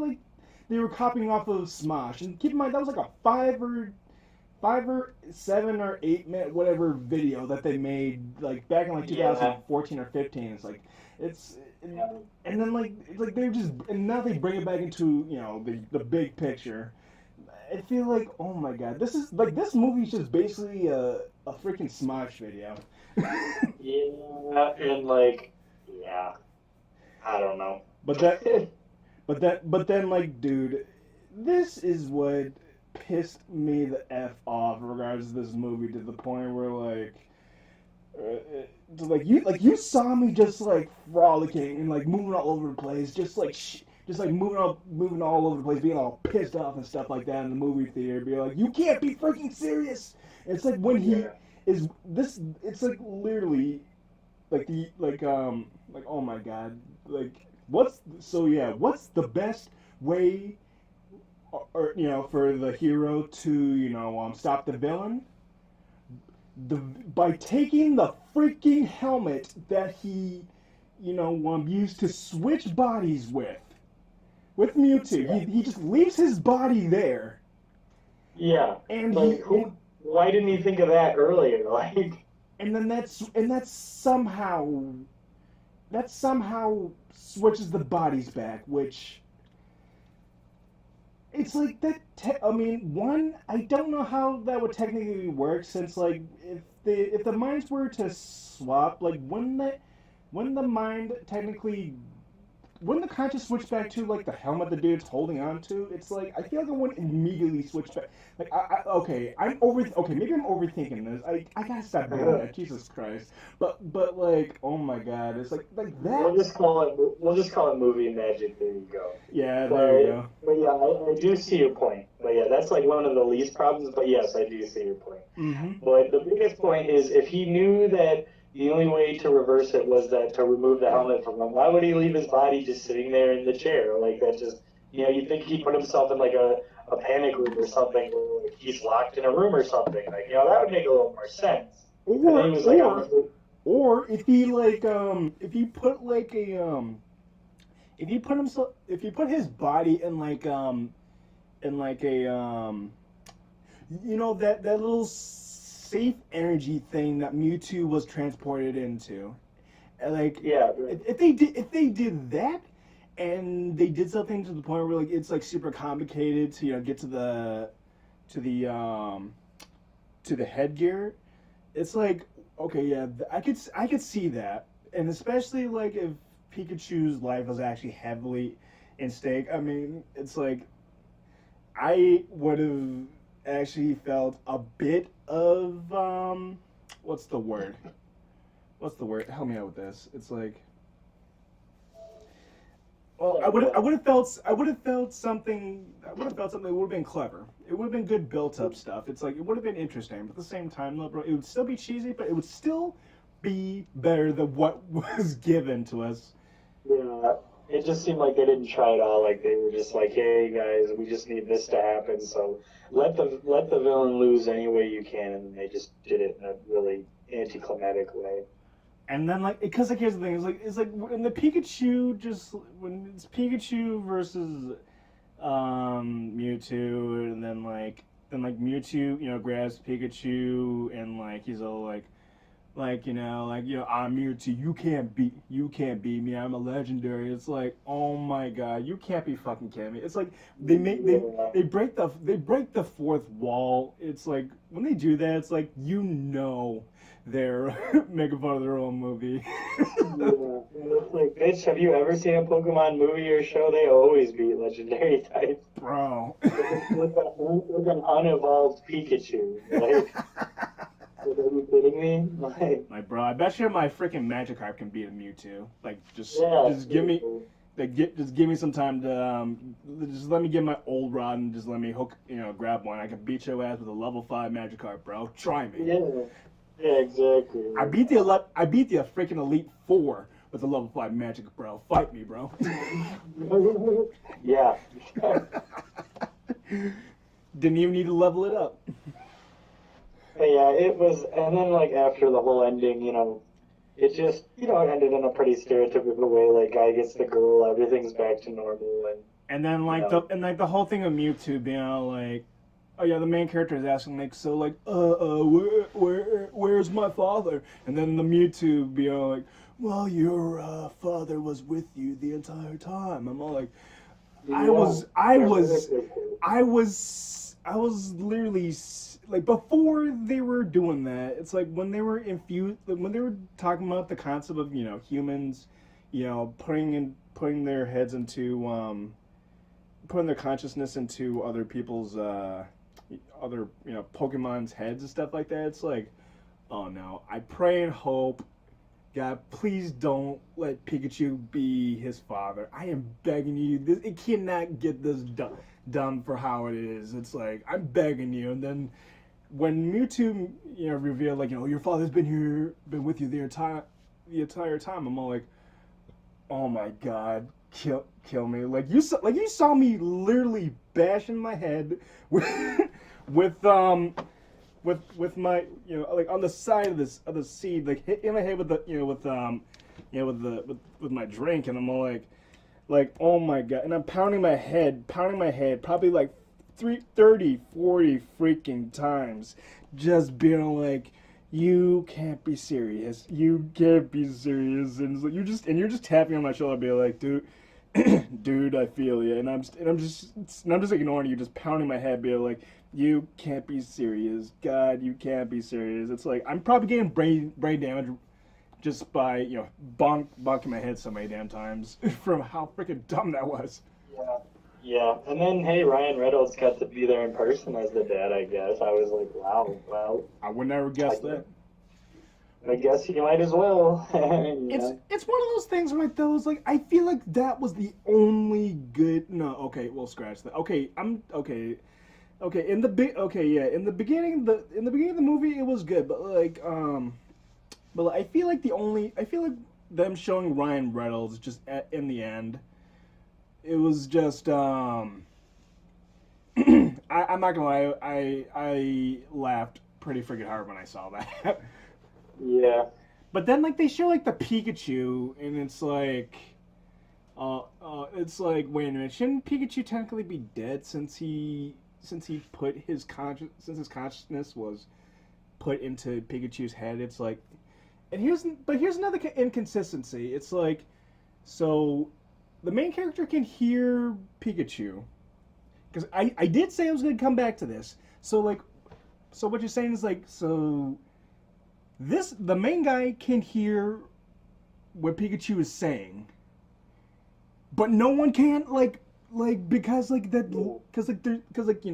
like they were copying off of Smosh, and keep in mind that was like a 5 or 7 or 8 minute whatever video that they made like back in like 2014 or 15. It's like it's and then like it's like they're just, and now they bring it back into the big picture. I feel like, oh my God, this movie's just basically a freaking Smosh video. Yeah, and like, yeah, I don't know. But but then, like, dude, this is what pissed me the F off in regards to this movie, to the point where you saw me just like frolicking and like moving all over the place, just like moving all over the place, being all pissed off and stuff like that in the movie theater, being like, you can't be freaking serious. It's like when he is this, it's like literally like oh my God, like what's the best way, or for the hero to stop the villain, by taking the freaking helmet that he used to switch bodies with Mewtwo. He just leaves his body there. Yeah, and like, why didn't he think of that earlier? Like, and then that somehow switches the bodies back, which it's like that. I mean, one, I don't know how that would technically work, since like if the minds were to swap, like wouldn't the mind technically, wouldn't the conscious switch back to like the helmet the dude's holding on to? It's like I feel like I wouldn't immediately switch back. Like okay, maybe I'm overthinking this. I gotta stop doing that. Jesus Christ. But like, oh my God, it's like that. We'll just call it movie magic. There you go. Yeah, there you go. But yeah, I do see your point. But yeah, that's like one of the least problems. But yes, I do see your point. Mm-hmm. But the biggest point is, if he knew that the only way to reverse it was to remove the helmet from him, why would he leave his body just sitting there in the chair? Like, that just, you'd think he put himself in like a panic room or something, where like he's locked in a room or something. Like, that would make a little more sense. Or if he like if he put like a if he put his body in like in like a that little safe energy thing that Mewtwo was transported into. Like, yeah, if they did that, and they did something to the point where like it's like super complicated to get to the to the headgear, it's like, okay, yeah, I could see that, and especially like if Pikachu's life was actually heavily in stake. I mean, it's like I would have actually felt a bit of what's the word? What's the word? Help me out with this. It's like, well, I would have felt something. I would have felt something that would have been clever. It would have been good built up stuff. It's like it would have been interesting, but at the same time, though, bro, it would still be cheesy, but it would still be better than what was given to us. Yeah, it just seemed like they didn't try at all. Like they were just like, "Hey guys, we just need this to happen, so let the villain lose any way you can," and they just did it in a really anticlimactic way. And then like, because like here's the thing, it's like when the Pikachu just when it's Pikachu versus Mewtwo, and then like Mewtwo, grabs Pikachu, and like he's all I'm Mewtwo, you can't beat me, I'm a legendary. It's like, oh my god, you can't be fucking kidding me. It's like they break the fourth wall. It's like when they do that, it's like they're making fun of their own movie. Yeah, it's like, bitch, have you ever seen a Pokemon movie or show? They always beat legendary types. Bro. With an unevolved Pikachu. Like, are you kidding me? Like, bro, I bet you my freaking Magikarp can beat a Mewtwo. Like, Yeah, just give me, just give me some time to, just let me get my old rod and just let me grab one. I can beat your ass with a level 5 Magikarp, bro. Try me. Yeah, yeah, exactly. I beat the freaking Elite Four with a level 5 Magic, bro. Fight me, bro. Yeah. Didn't even need to level it up. But yeah, it was, and then like after the whole ending, it just, it ended in a pretty stereotypical way. Like, guy gets the girl, everything's back to normal, And then like the whole thing of Mewtwo being all like, oh yeah, the main character is asking like, so like, where's my father? And then the Mewtwo being all like, well, your father was with you the entire time. I'm all like, I was literally like, before they were doing that, it's like when they were when they were talking about the concept of humans, putting their heads into putting their consciousness into other people's other Pokemon's heads and stuff like that. It's like, oh no, I pray and hope, God, please don't let Pikachu be his father. I am begging you. It cannot get this dumb for how it is. It's like, I'm begging you. And then when Mewtwo, revealed like, your father's been with you the entire time, I'm all like, oh my god, kill me. Like you saw me literally bashing my head with with my like on the side of the seat, like hitting my head with with my drink, and I'm all like oh my god, and I'm pounding my head probably like 40 freaking times, just being like, you can't be serious, and it's like, you're just tapping on my shoulder, being like, dude, I feel you, and I'm just ignoring you, just pounding my head, being like, you can't be serious, God, you can't be serious. It's like I'm probably getting brain damage just by bonking my head so many damn times from how freaking dumb that was. Yeah. Yeah, and then hey, Ryan Reynolds got to be there in person as the dad. I guess I was like, wow, well, I would never guess that. I guess you might as well. It's one of those things where those like I feel like that was the only good. No, okay, well, scratch that. Okay, I'm okay. Okay, in the beginning of the movie it was good, but I feel like them showing Ryan Reynolds just in the end, it was just I'm not gonna lie, I laughed pretty freaking hard when I saw that. Yeah. But then like they show like the Pikachu, and it's like, wait a minute, shouldn't Pikachu technically be dead since his consciousness was put into Pikachu's head? It's like, and here's another inconsistency. It's like, so the main character can hear Pikachu, because I did say I was going to come back to this. So like, so what you're saying is like, so this the main guy can hear what Pikachu is saying, but no one can because like that because like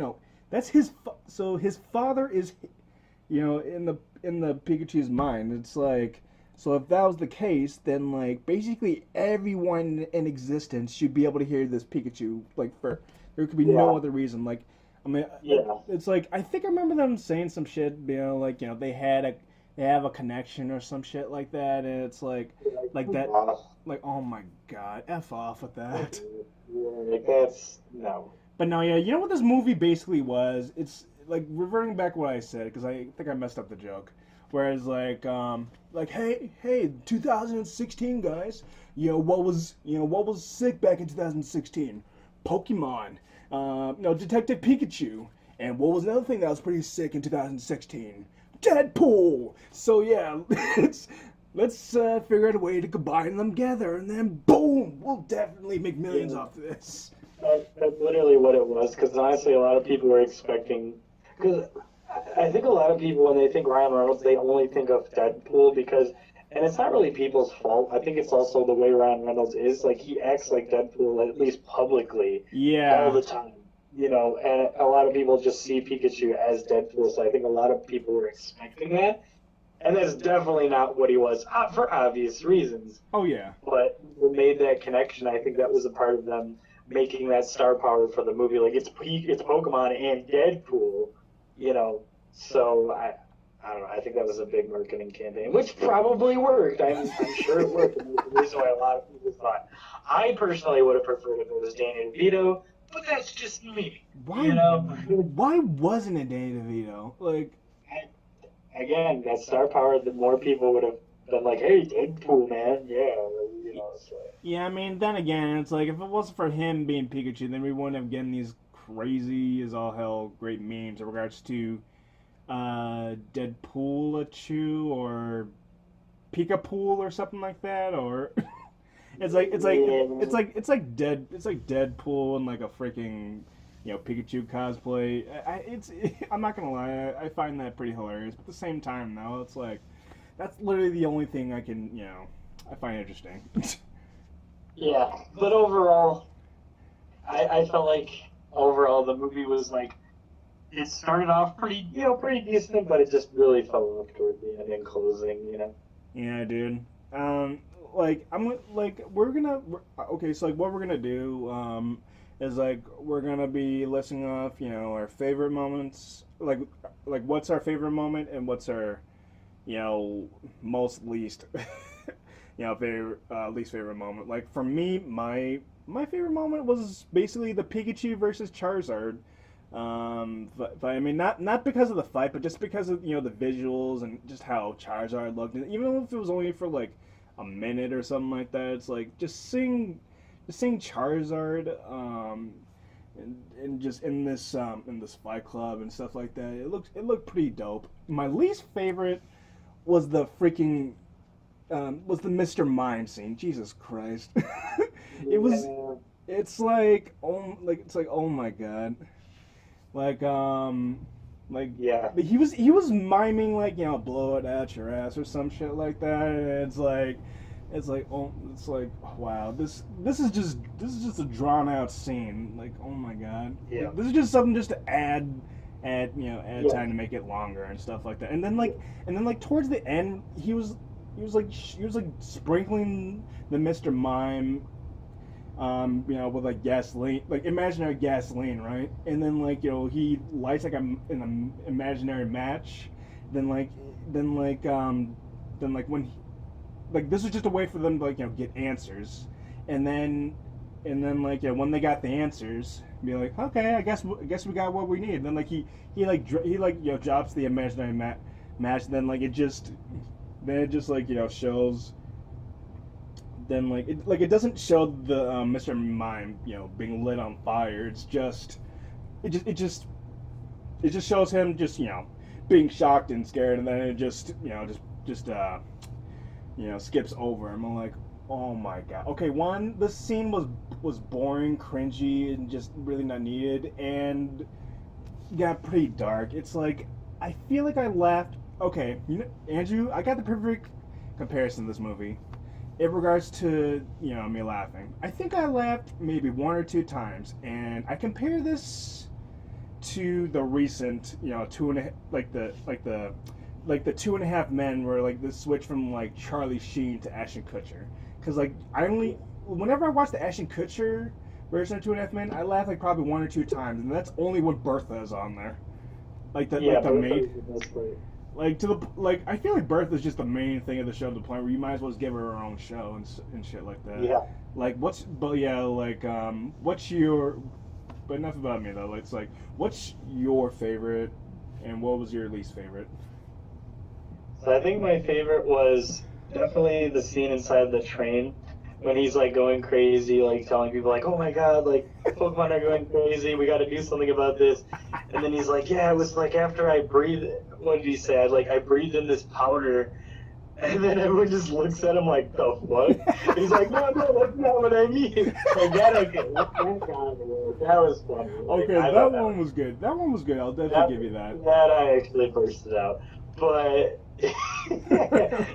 that's so his father is in the Pikachu's mind. It's like, so if that was the case, then like basically everyone in existence should be able to hear this Pikachu. Like for there could be no other reason. Like I mean, it's like I think I remember them saying some shit. Like they have a connection or some shit like that, and it's like that. Like, oh my god, f off with that. Like that's no. But no, yeah, you know what this movie basically was? It's like reverting back what I said because I think I messed up the joke. Whereas like hey, 2016 guys, what was sick back in 2016? Pokemon, no, Detective Pikachu, and what was another thing that was pretty sick in 2016? Deadpool. So yeah, let's figure out a way to combine them together, and then boom, we'll definitely make millions off this. That's literally what it was. Because honestly, a lot of people were expecting. Because I think a lot of people, when they think Ryan Reynolds, they only think of Deadpool because, and it's not really people's fault. I think it's also the way Ryan Reynolds is. Like he acts like Deadpool at least publicly, all the time. And a lot of people just see Pikachu as Deadpool. So I think a lot of people were expecting that. And that's definitely not what he was, for obvious reasons. Oh, yeah. But we made that connection. I think that was a part of them making that star power for the movie. Like, it's Pokemon and Deadpool, So, I don't know. I think that was a big marketing campaign, which probably worked. I'm sure it worked. And that's the reason why a lot of people thought. I personally would have preferred if it was Danny DeVito, but that's just me. Why wasn't it Danny DeVito? Like... Again, that star power, the more people would have been like, hey, Deadpool, man, yeah, So. Yeah, I mean, then again, it's like, if it wasn't for him being Pikachu, then we wouldn't have gotten these crazy as all hell great memes in regards to Deadpoolachu or Pikapool or something like that, or it's like Deadpool and like a freaking Pikachu cosplay. I'm not gonna lie, I find that pretty hilarious. But at the same time, though, it's like that's literally the only thing I can, I find interesting. Yeah, but overall, I felt like overall the movie was like it started off pretty decent, but it just really fell off toward the end in closing. Yeah, dude. Okay, so like what we're gonna do, is like we're gonna be listing off, our favorite moments, like what's our favorite moment and what's our, most least, favorite, least favorite moment. Like for me, my favorite moment was basically the Pikachu versus Charizard. But I mean, not because of the fight, but just because of the visuals and just how Charizard looked. And even if it was only for like a minute or something like that, it's like just seeing Charizard, and just in this Fight Club and stuff like that, it looked pretty dope. My least favorite was the freaking was the Mr. Mime scene. Jesus Christ, it's like oh my god, yeah, he was miming like blow it out your ass or some shit like that, and it's like wow, this is just a drawn out scene. Like, oh my god, yeah, this is just something just to add time to make it longer and stuff like that. And then towards the end, he was sprinkling the Mr. Mime, with like gasoline, like imaginary gasoline, right? And then he lights like an imaginary match. Then when this was just a way for them to get answers, and then when they got the answers, be like, okay, I guess we got what we need. And then he drops the imaginary match. And then it just shows. Then it doesn't show the Mr. Mime being lit on fire. It just shows him just being shocked and scared, and then it just skips over him. I'm like, oh my god. Okay, the scene was boring, cringy, and just really not needed, and got pretty dark. It's like I feel like I laughed. Okay, Andrew, I got the perfect comparison to this movie in regards to me laughing. I think I laughed maybe one or two times, and I compare this to the recent two and a like the Two and a Half Men, where like the switch from like Charlie Sheen to Ashton Kutcher. Because like I only whenever I watch the Ashton Kutcher version of Two and a Half Men, I laugh like probably one or two times, and that's only when Bertha is on there. Like the maid. Like to the like, I feel like Bertha's just the main thing of the show, to the point where you might as well just give her her own show and shit like that. Yeah. Like what's your? But enough about me though. It's like, what's your favorite, and what was your least favorite? So I think my favorite was definitely the scene inside the train when he's like going crazy, like telling people like, "Oh my God, like Pokemon are going crazy. We got to do something about this." And then he's like, "Yeah, it was like after I breathed. What did he say? I breathed in this powder." And then everyone just looks at him like, "The fuck?" And he's like, "No, that's not what I mean." Like that, okay, that was funny. Like, Okay, that one was good. That one was good. I'll definitely give you that. That I actually bursted out, but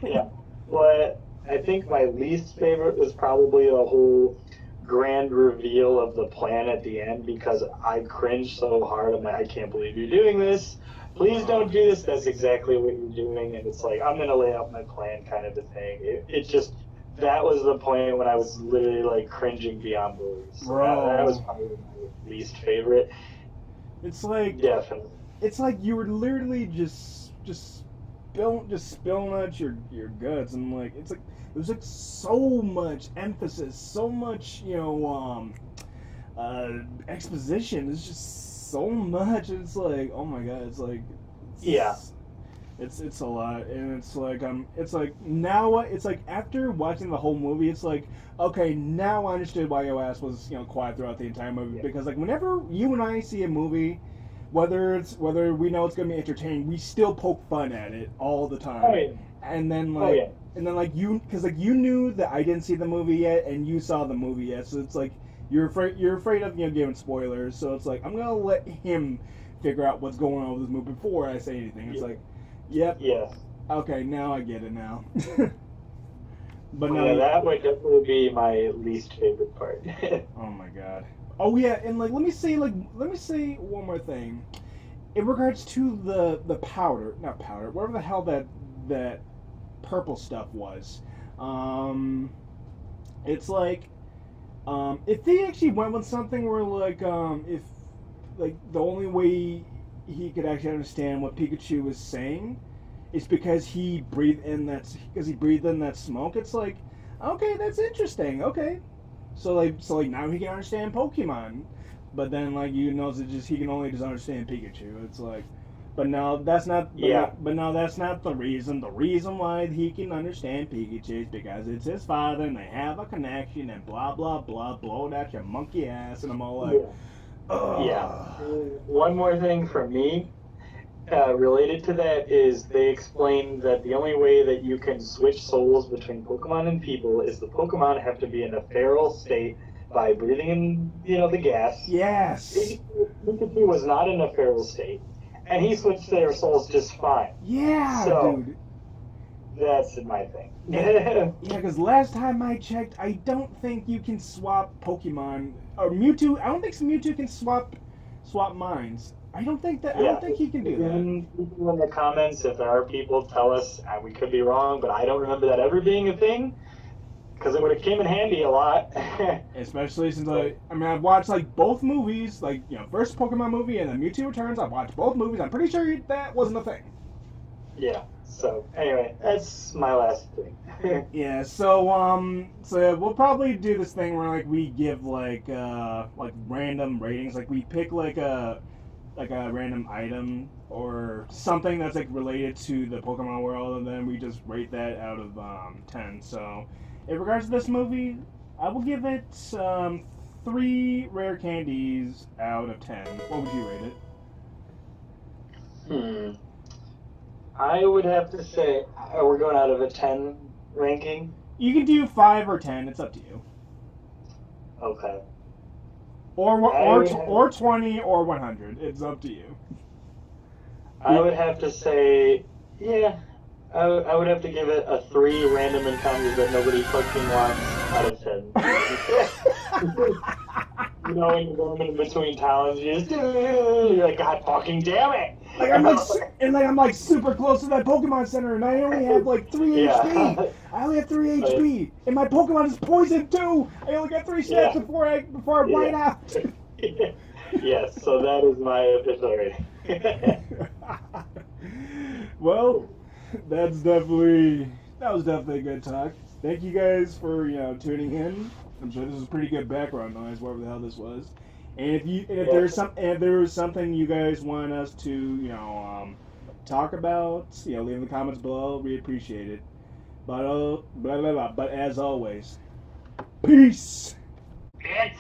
yeah, but I think my least favorite was probably the whole grand reveal of the plan at the end, because I cringed so hard. I'm like, I can't believe you're doing this. Please don't do this. That's exactly what you're doing. And it's like, I'm going to lay out my plan kind of a thing. It just, that was the point when I was literally like cringing beyond belief. So that was probably my least favorite. It's like, definitely. It's like you were literally just spilling out your guts, and like it was like so much emphasis, so much exposition. It's just so much. It's like, oh my God, it's like it's a lot, and it's like now it's like after watching the whole movie, it's like, okay, now I understood why your ass was quiet throughout the entire movie, because like whenever you and I see a movie, whether we know it's gonna be entertaining, we still poke fun at it all the time. Oh, yeah. And then like you, because like you knew that I didn't see the movie yet, and you saw the movie yet, so it's like you're afraid of giving spoilers. So it's like, I'm gonna let him figure out what's going on with this movie before I say anything. It's like, yep, yes, okay, now I get it now. But yeah, that would definitely be my least favorite part. Oh my God. Oh yeah, and like let me say one more thing. In regards to the powder, not powder, whatever the hell that purple stuff was. It's like, if they actually went with something where like if like the only way he could actually understand what Pikachu was saying is because he breathed in that smoke. It's like, okay, that's interesting. Okay. So like now he can understand Pokemon, but then like he can only just understand Pikachu. It's like, but now that's not the reason. The reason why he can understand Pikachu is because it's his father and they have a connection and blah blah blah. Blow it out your monkey ass, and I'm all like, yeah. One more thing for me. Related to that is they explained that the only way that you can switch souls between Pokemon and people is the Pokemon have to be in a feral state by breathing in, the gas. Yes. Pikachu was not in a feral state, and he switched their souls just fine. Yeah, so, dude. That's my thing. Yeah, because last time I checked, I don't think you can swap Pokemon or Mewtwo. I don't think Mewtwo can swap minds. I don't think he can do that. People in the comments, if there are people, tell us. We could be wrong, but I don't remember that ever being a thing, because it would have came in handy a lot. Especially since I've watched like both movies, like first Pokemon movie and then Mewtwo Returns. I've watched both movies. I'm pretty sure that wasn't a thing. Yeah. So anyway, that's my last thing. Yeah. So we'll probably do this thing where like we give like random ratings. Like we pick like a random item or something that's like related to the Pokemon world, and then we just rate that out of 10. So in regards to this movie, I will give it 3 rare candies out of 10. What would you rate it? I would have to say, we're going out of a 10 ranking. You can do 5 or 10. It's up to you. Okay. Or 20 or 100. It's up to you. I would have to say, yeah, I would have to give it a 3 random encounters that nobody fucking wants out of 10. You know, when you're going in between towns, you're like, God fucking damn it! Like I'm like super close to that Pokemon Center, and I only have like 3 Yeah. HP. I only have 3 HP, and my Pokemon is poisoned too. I only got 3 steps before I white out. Yes, so that is my official rating. Well, that was definitely a good talk. Thank you guys for tuning in. I'm sure this was pretty good background noise, whatever the hell this was. And if there was something you guys want us to talk about, leave in the comments below. We appreciate it. But but as always, peace. Bitch.